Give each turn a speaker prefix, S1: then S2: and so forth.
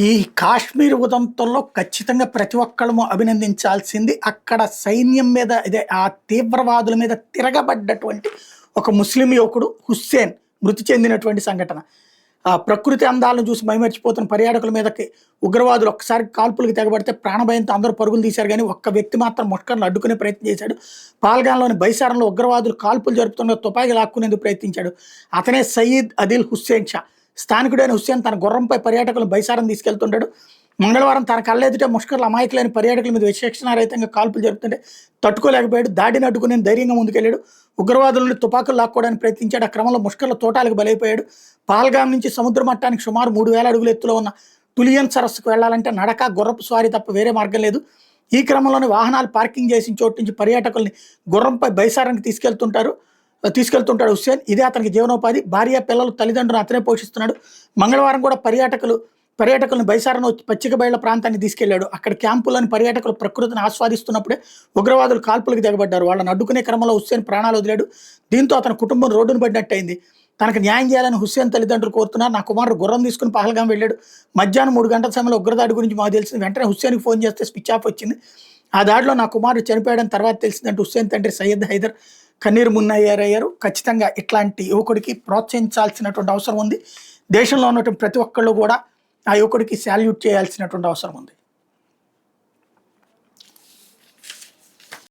S1: ఈ కాశ్మీర్ ఉదంతంలో ఖచ్చితంగా ప్రతి ఒక్కళ్ళము అభినందించాల్సింది అక్కడ సైన్యం మీద ఇదే ఆ తీవ్రవాదుల మీద తిరగబడ్డటువంటి ఒక ముస్లిం యువకుడు హుస్సేన్ మృతి చెందినటువంటి సంఘటన. ఆ ప్రకృతి అందాలను చూసి మైమర్చిపోతున్న పర్యాటకుల మీదకి ఉగ్రవాదులు ఒక్కసారి కాల్పులకు తెగబడితే ప్రాణభయంతో అందరూ పరుగులు తీశారు కానీ ఒక్క వ్యక్తి మాత్రం ముష్కర్లు అడ్డుకునే ప్రయత్నం చేశాడు. పాల్గాన్లోని బైసారంలో ఉగ్రవాదులు కాల్పులు జరుపుతున్న తుపాకీ లాక్కునేందుకు ప్రయత్నించాడు. అతనే సయీద్ అదిల్ హుస్సేన్ షా. స్థానికుడైన హుస్సేన్ తన గుర్రంపై పర్యాటకులను బైసారం తీసుకెళ్తుంటాడు. మంగళవారం తన కళ్ళెదుటే ముష్కర్లు అమాయకులైన పర్యాటకుల మీద విచక్షణారహితంగా కాల్పులు జరుపుతుంటే తట్టుకోలేకపోయాడు. దాడిని అడ్డుకుని ధైర్యంగా ముందుకెళ్ళాడు. ఉగ్రవాదుల నుండి తుపాకులు లాక్కోవడానికి ప్రయత్నించాడు. ఆ క్రమంలో ముష్కర్ల తోటాలకు బలైపోయాడు. పాల్గాం నుంచి సముద్ర మట్టానికి సుమారు 3000 అడుగుల ఎత్తులో ఉన్న టులియన్ సరస్సుకు వెళ్లాలంటే నడక, గుర్రపు స్వారీ తప్ప వేరే మార్గం లేదు. ఈ క్రమంలోనే వాహనాలు పార్కింగ్ చేసిన చోటు నుంచి పర్యాటకుల్ని గుర్రంపై బైసారానికి తీసుకెళ్తుంటాడు హుస్సేన్. ఇదే అతనికి జీవనోపాధి. భార్య, పిల్లలు, తల్లిదండ్రులు అతనే పోషిస్తున్నాడు. మంగళవారం కూడా పర్యాటకులను బైసారను పచ్చిక బయళ్ల ప్రాంతాన్ని తీసుకెళ్లాడు. అక్కడ క్యాంపులోని పర్యాటకులు ప్రకృతిని ఆస్వాదిస్తున్నప్పుడే ఉగ్రవాదులు కాల్పులకు దిగబడ్డారు. వాళ్ళని అడ్డుకునే క్రమంలో హుస్సేన్ ప్రాణాలు వదిలాడు. దీంతో అతని కుటుంబం రోడ్డును పడినట్టయింది. తనకు న్యాయం చేయాలని హుస్సేన్ తల్లిదండ్రులు కోరుతున్నారు. నా కుమారుడు గుర్రం తీసుకుని పహల్గాం వెళ్ళాడు. మధ్యాహ్నం 3 గంటల సమయంలో ఉగ్రదాడి గురించి మాకు తెలిసింది. వెంటనే హుస్సేన్కి ఫోన్ చేస్తే స్విచ్ ఆఫ్ వచ్చింది. ఆ దాడిలో నా కుమారుడు చనిపోయాడని తర్వాత తెలిసిందంటే హుస్సేన్ తండ్రి సయ్యద్ హైదర్ కన్నీరు మున్నయ్యారయ్యారు. ఖచ్చితంగా ఇట్లాంటి యువకుడికి ప్రోత్సహించాల్సినటువంటి అవసరం ఉంది. దేశంలో ఉన్నటువంటి ప్రతి ఒక్కళ్ళు కూడా ఆ యువకుడికి శాల్యూట్ చేయాల్సినటువంటి అవసరం ఉంది.